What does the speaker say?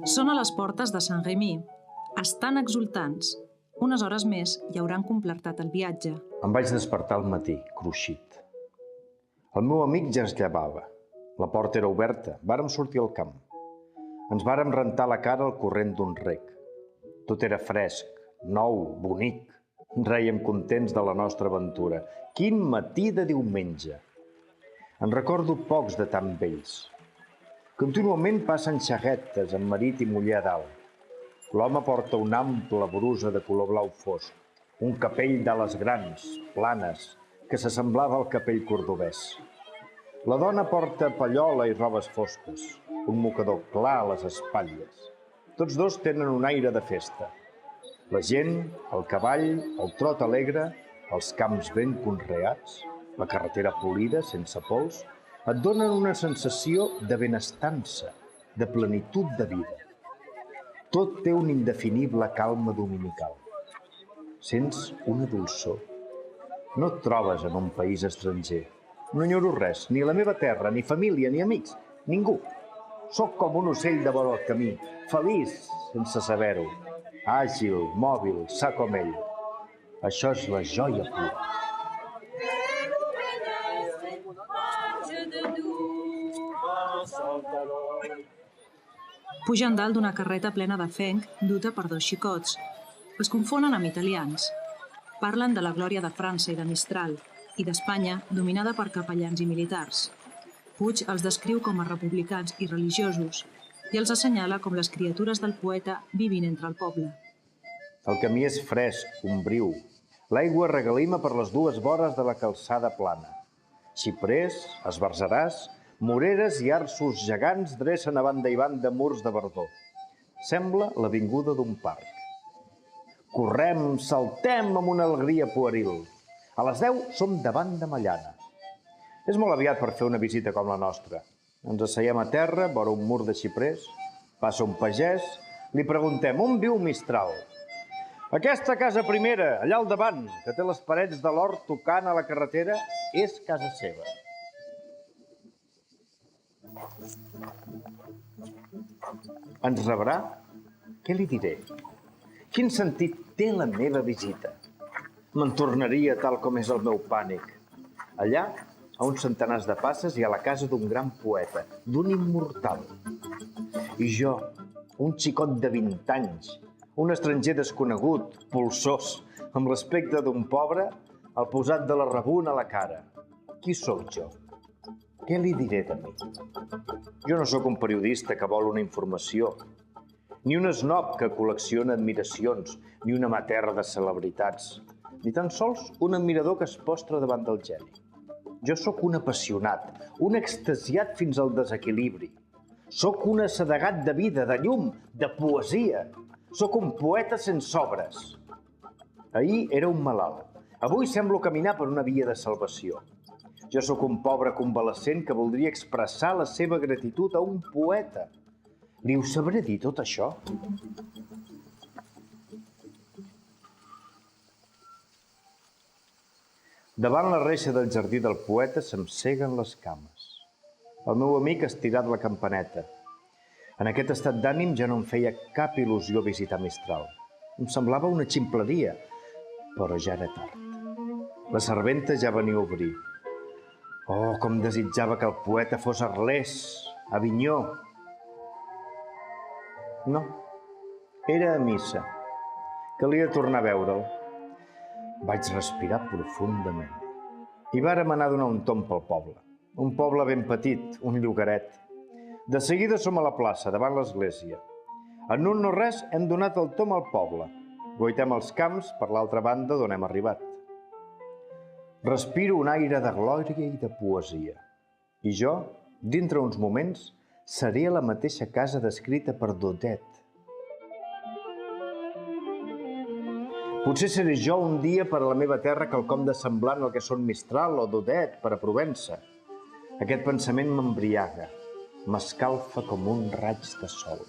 Són a les portes de Saint-Rémy. Estan exultants. Unes hores més i hauran completat el viatge. Em vaig despertar al matí, cruixit. El meu amic ja es llevava. La porta era oberta. Vàrem sortir al camp. Ens vàrem rentar la cara al corrent d'un rec. Tot era fresc, nou, bonic. Rèiem contents de la nostra aventura. Quin matí de diumenge! En recordo pocs de tan vells. Contínuament passen xarretes amb marit i muller a dalt. L'home porta una ampla brusa de color blau fosc, un capell d'ales grans, planes, que s'assemblava al capell cordobès. La dona porta pallola i robes fosques, un mocador clar a les espatlles. Tots dos tenen un aire de festa. La gent, el cavall, el trot alegre, els camps ben conreats, la carretera polida, sense pols, et donen una sensació de benestança, de plenitud de vida. Tot té una indefinible calma dominical. Sents una dolçor. No et trobes en un país estranger. No enyoro res, ni la meva terra, ni família, ni amics, ningú. Soc com un ocell de vora el camí, feliç sense saber-ho. Àgil, mòbil, sa com ell. Això és la joia pura. Pugen dalt d'una carreta plena de fenc duta per dos xicots. Es confonen amb italians. Parlen de la glòria de França i de Mistral, i d'Espanya dominada per capellans i militars. Puig els descriu com a republicans i religiosos i els assenyala com les criatures del poeta vivint entre el poble. El camí és fresc, ombriu. L'aigua regalima per les dues vores de la calçada plana. Xiprers, esbarzeràs, moreres i arços gegants dressen a banda i banda murs de verdor. Sembla l'avinguda d'un parc. Correm, saltem amb una alegria pueril. A les 10 som davant de Mallana. És molt aviat per fer una visita com la nostra. Ens asseiem a terra, vora un mur de xiprers, passa un pagès, li preguntem on viu Mistral. Aquesta casa primera, allà al davant, que té les parets de l'hort tocant a la carretera, és casa seva. Ens rebrà? Què li diré? Quin sentit té la meva visita? Me'n tornaria tal com és el meu pànic. Allà, a uns centenars de passes, hi ha la casa d'un gran poeta, d'un immortal. I jo, un xicot de 20 anys, un estranger desconegut, polsós, amb l'aspecte d'un pobre, al posat de la rabuna a la cara. Qui sóc jo? Què li diré de mi? Jo no sóc un periodista que vol una informació, ni un snob que col·lecciona admiracions, ni un amateur de celebritats, ni tan sols un admirador que es postra davant del geni. Jo sóc un apassionat, un extasiat fins al desequilibri. Sóc un assedegat de vida, de llum, de poesia. Sóc un poeta sense obres. Ahir era un malalt. Avui semblo caminar per una via de salvació. Jo sóc un pobre convalescent que voldria expressar la seva gratitud a un poeta. Li ho sabré dir, tot això? Davant la reixa del jardí del poeta se'm seguen les cames. El meu amic ha estirat la campaneta. En aquest estat d'ànim ja no em feia cap il·lusió visitar Mistral. Em semblava una ximpleria, però ja era tard. La serventa ja venia a obrir. Oh, com desitjava que el poeta fos a Arles, a Avinyó. No, era a missa. Calia tornar a veure'l. Vaig respirar profundament. I vàrem anar a donar un tomb pel poble. Un poble ben petit, un llogaret. De seguida som a la plaça, davant l'església. En un no res hem donat el tomb al poble. Guaitem els camps per l'altra banda d'on hem arribat. Respiro un aire de glòria i de poesia. I jo, dintre uns moments, seré a la mateixa casa descrita per Daudet. Potser seré jo un dia per a la meva terra quelcom de semblant al que són Mistral o Daudet per a Provença. Aquest pensament m'embriaga, m'escalfa com un raig de sol.